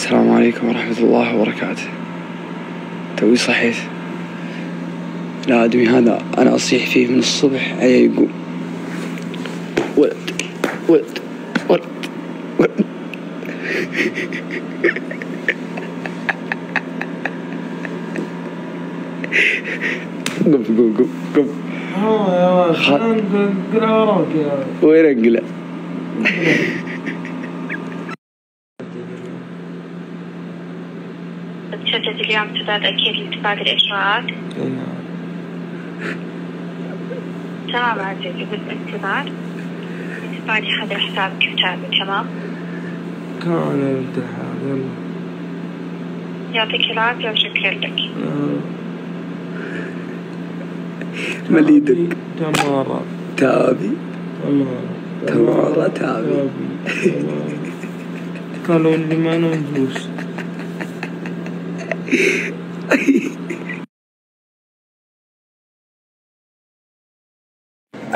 السلام عليكم ورحمة الله وبركاته. توي صحيت. الآدمي هذا أنا أصيح فيه من الصبح يقوم ولد ولد ولد ولد. قم وين انقله؟ تشدد اليوم كيف تبادل الإجراءات؟ تمام عزيزي، بالانتظار. بعد هذا حسابك كتابي. تمام؟ كان الامتحان. يلا يعطيك العافية وشكرا لك. مليدك تمارة تابي تمارة تابي. قالوا لي ما نفوس.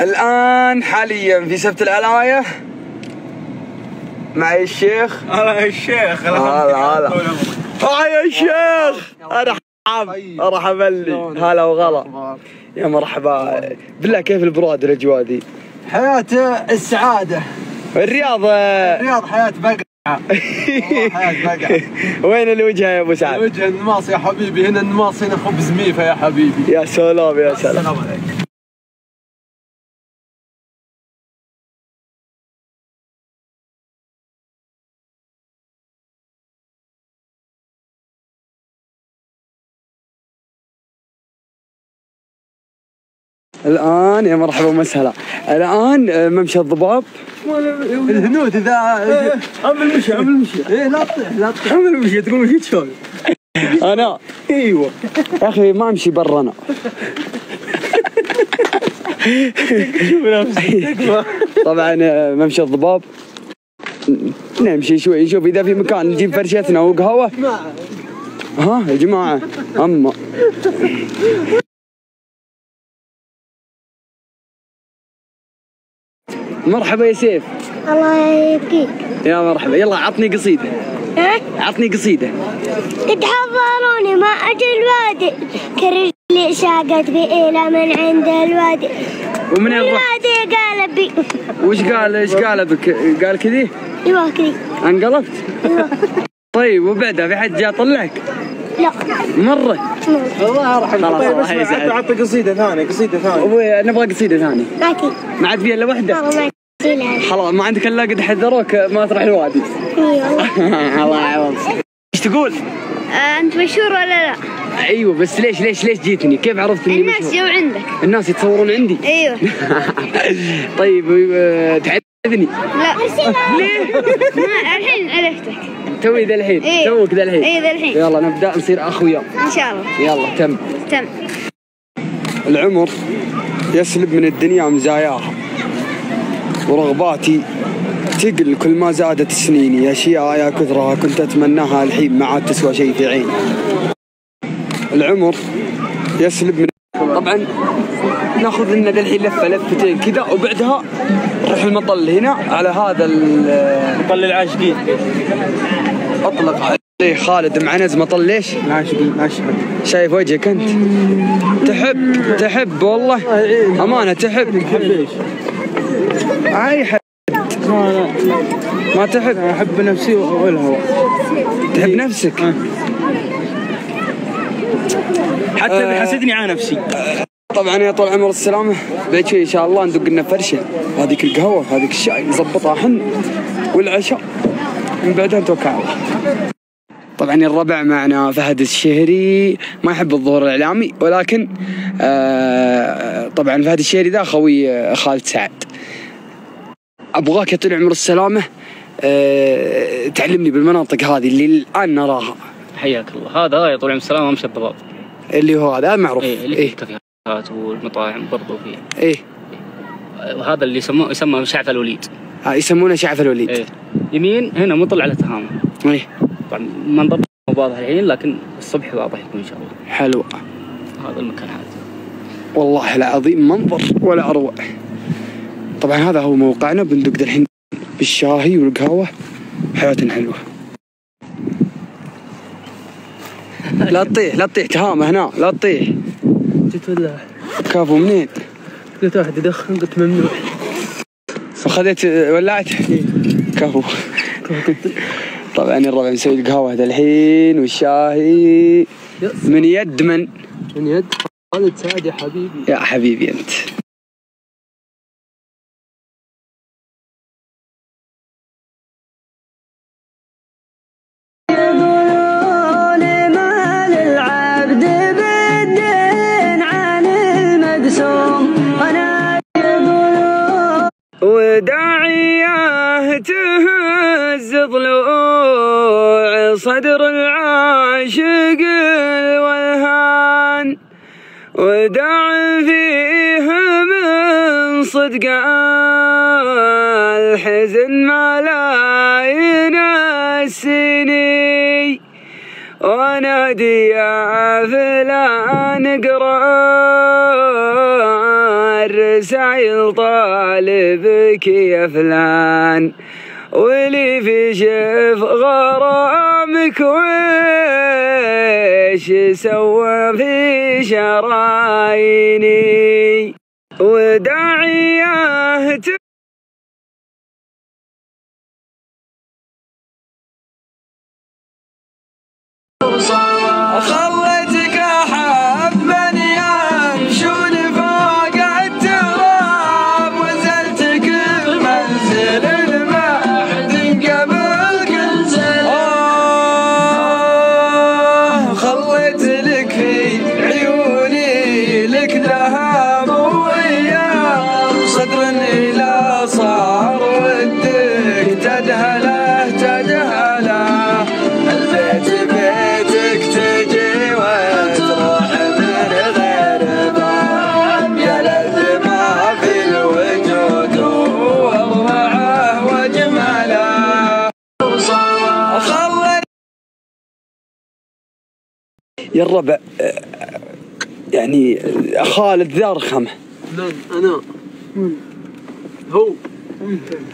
الآن حاليا في سبت العلاية معي الشيخ. هلا يا الشيخ. هلا يا الشيخ. مرحبا لي. هلا وغلا. يا مرحبا. بالله كيف البراد والاجواء دي؟ حياة السعادة. الرياض حياة بقعة. حياة بقعة. وين الوجهة يا ابو سعد؟ وجه النماص يا حبيبي، هنا النماص، هنا خبز ميفا يا حبيبي. يا سلام يا سلام. السلام عليك. الآن يا مرحبا ومسهلا. الآن ممشى الضباب. الهنود إذا عم المشي إيه لا تطيح لا تطيح. عم المشي تقول مشيت شلون؟ أنا ايوه يا أخي ما أمشي برا أنا. شوف نفسك. طبعا ممشى الضباب نمشي شوي نشوف إذا في مكان نجيب فرشتنا وقهوة. ها يا جماعة أما مرحبا يا سيف. الله يبقيك. يا مرحبا. يلا عطني قصيدة. عطني قصيدة. تتحضروني ما أجي الوادي كرجلي شاقت بإلى من عند الوادي. ومن الوادي قال بي. وش قال؟ ايش قال بك؟ قال كذي؟ ايوه كذي. انقلبت؟ ايوه. طيب وبعدها في حد جاء طلعك؟ لا. مرة؟ الله يرحمه. خلاص الله طيب يسعدك. عطى قصيدة ثانية. ابوي نبغى قصيدة ثانية. ما عاد في الا وحدة؟ والله ما تي. خلاص ما عندك الا قد حذروك ما تروح الوادي. ايوه. الله يعوضك. ايش تقول؟ أنت مشهور ولا لا؟ ايوه بس ليش جيتني؟ كيف عرفت اني الناس مشهور؟ جو عندك. الناس يتصورون عندي؟ ايوه. طيب تعرفني؟ لا. ليه؟ الحين عرفتك. توي ذا الحين. إيه. توك ذا الحين. اي ذا الحين. يلا نبدأ نصير اخويا. ان شاء الله. يلا تم. العمر يسلب من الدنيا مزاياها ورغباتي تقل كل ما زادت سنيني. أشياء يا كثرها كنت أتمناها الحين ما عاد تسوى شيء في عيني. العمر يسلب من طبعا ناخذ لنا الحين لفتين كذا وبعدها نروح المطل هنا على هذا مطل العاشقين. أطلق عليه خالد معنز مطل ليش؟ العاشقين أشهد. شايف وجهك أنت؟ تحب والله أمانة تحب. ايش؟ أي حد ما تحب. أحب نفسي والهوى. تحب نفسك؟ حتى بيحسدني على نفسي. طبعا يا طول العمر السلامة بعد شوي إن شاء الله ندق لنا فرشة. هذيك القهوة هذيك الشاي نظبطها حن والعشاء من بعدها نتوكل على الله. طبعا الربع معنا فهد الشهري ما يحب الظهور الإعلامي ولكن طبعا فهد الشهري ذا خوي خالد سعد. أبغاك يا طول العمر السلامة تعلمني بالمناطق هذه اللي الآن نراها. حياك الله. هذا يا طول العمر السلامة ممشى الضباب اللي هو هذا معروف. إيه اللي فيه الكافيهات والمطاعم برضو فيه. إيه وهذا اللي يسمى شعف الوليد. يسمونه شعف الوليد. إيه يمين هنا مطل على تهامة. إيه طبعا منظر مو واضح الحين لكن الصبح واضح يكون إن شاء الله. حلو. هذا المكان هذا والله العظيم منظر ولا أروع. طبعا هذا هو موقعنا بندق الحين بالشاهي والقهوة. حياة حلوة. لا تطيح لا تطيح تهامه هنا لا تطيح. جيت ولا كفو منين؟ قلت واحد يدخن قلت ممنوع. وخذيت ولعت؟ كفو. طبعا الربع مسوي القهوة هذا الحين والشاهي من يد من يد خالد سعد يا حبيبي. يا حبيبي انت. وداعيه تهز ضلوع صدر العاشق الولهان، وداع فيه من صدق الحزن ملايين السنين، ونادي يا فلان اقرأ الرسايل طالبك يا فلان، ولي في شف غرامك ويش سوى في شراييني. وداعيه خليتك احب من يمشون فوق التراب، وزلتك بمنزل المهد قبل كل سلام. خليت لك في عيوني لك ذهب وياه، صدر الى صار ودك تدهله تدهله. البيت بيتك تجي وتروح من غير باب، يا لذ ما في الوجود ووضعه وجماله. يا الربع يعني خالد ذا رخمه. من انا؟ هو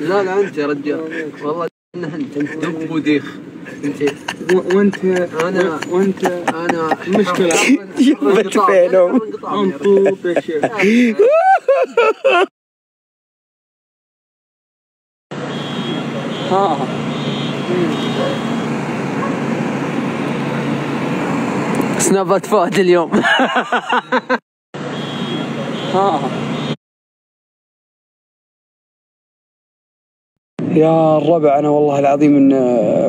لا لا انت يا رجال والله انت دب وديخ انت. وانت انا مشكلة يبت فينهم انطوط يا شيخ. ها سنابات فهد اليوم. ها يا الربع انا والله العظيم ان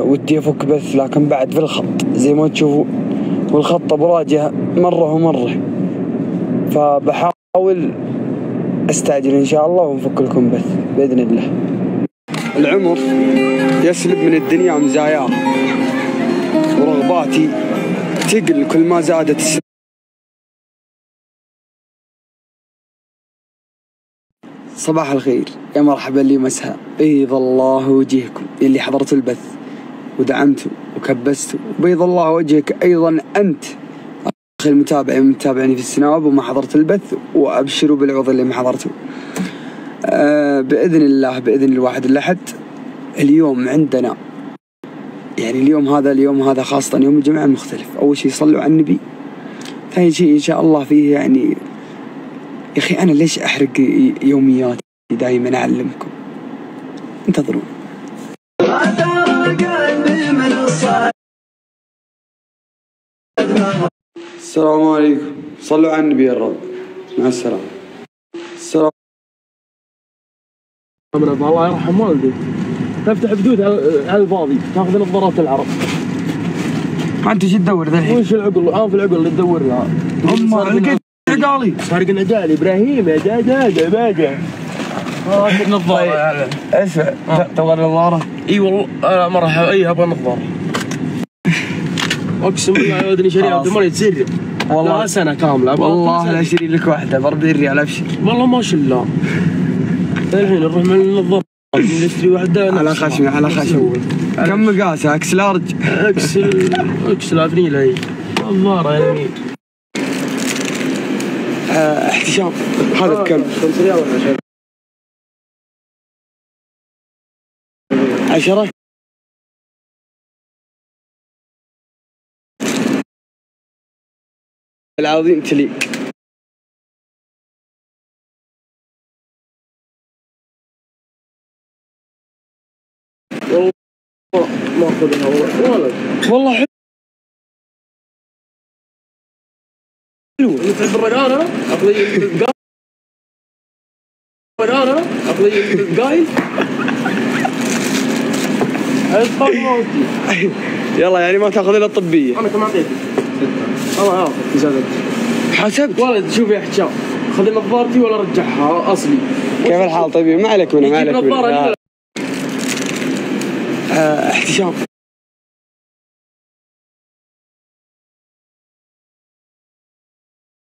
ودي افك بث، لكن بعد في الخط زي ما تشوفوا، والخط براجع مره ومره، فبحاول استعجل ان شاء الله ونفك لكم بث باذن الله. العمر يسلب من الدنيا مزاياه، ورغباتي تقل كل ما زادت السنة. صباح الخير يا مرحبا لي مساء، بيض الله وجهكم اللي حضرتوا البث ودعمتوا وكبستوا، وبيض الله وجهك ايضا انت اخي المتابع من متابعني في السناب وما حضرت البث، وابشروا بالعوض اللي ما حضرتوا. باذن الله باذن الواحد الاحد. اليوم عندنا يعني اليوم هذا خاصة يوم الجمعة مختلف. أول شيء صلوا على النبي، ثاني شيء إن شاء الله فيه يعني يا أخي أنا ليش أحرق يومياتي دائما أعلمكم، انتظرون. السلام عليكم، صلوا على النبي يا رب، مع السلامة. السلام. الله يرحم والدي، تفتح بدود على الفاضي تاخذ نظارات العرب. أنت شو تدور ذا الحين؟ وش العقل؟ في العقل اللي تدور لها. لقيت عقالي. سارق العقال ابراهيم يا دادا باجا. هات النظارة. اسمع تبغى نظارة؟ اي والله انا ما راح ابغى نظارة. اقسم بالله يا ودني شريعة المرة تسر. والله سنة كاملة والله لا اشتري لك واحدة ب 40 ريال ابشر. والله ما شاء الله. الحين نروح من النظارة نشتري واحدة على خشمي على خشمي. كم مقاسها؟ اكس لارج؟ اكس لافنيل هي نظارة يا يمين. احتشام هذا بكم؟ 5 ريال ولا 10؟ العظيم تليق. والله ما اخذها والله حلو. تحب الرقانة؟ اقضي القايل. الرقانة اقضي القايل. يلا يعني ما تاخذ الا الطبيه. انا كم اعطيتك؟ الله ياخذ زادت. حسبت. ولد شوف يا حجاب، خذ نظارتي ولا رجعها اصلي. كيف الحال طيب؟ ما عليك منه ما عليك منه. احتشام.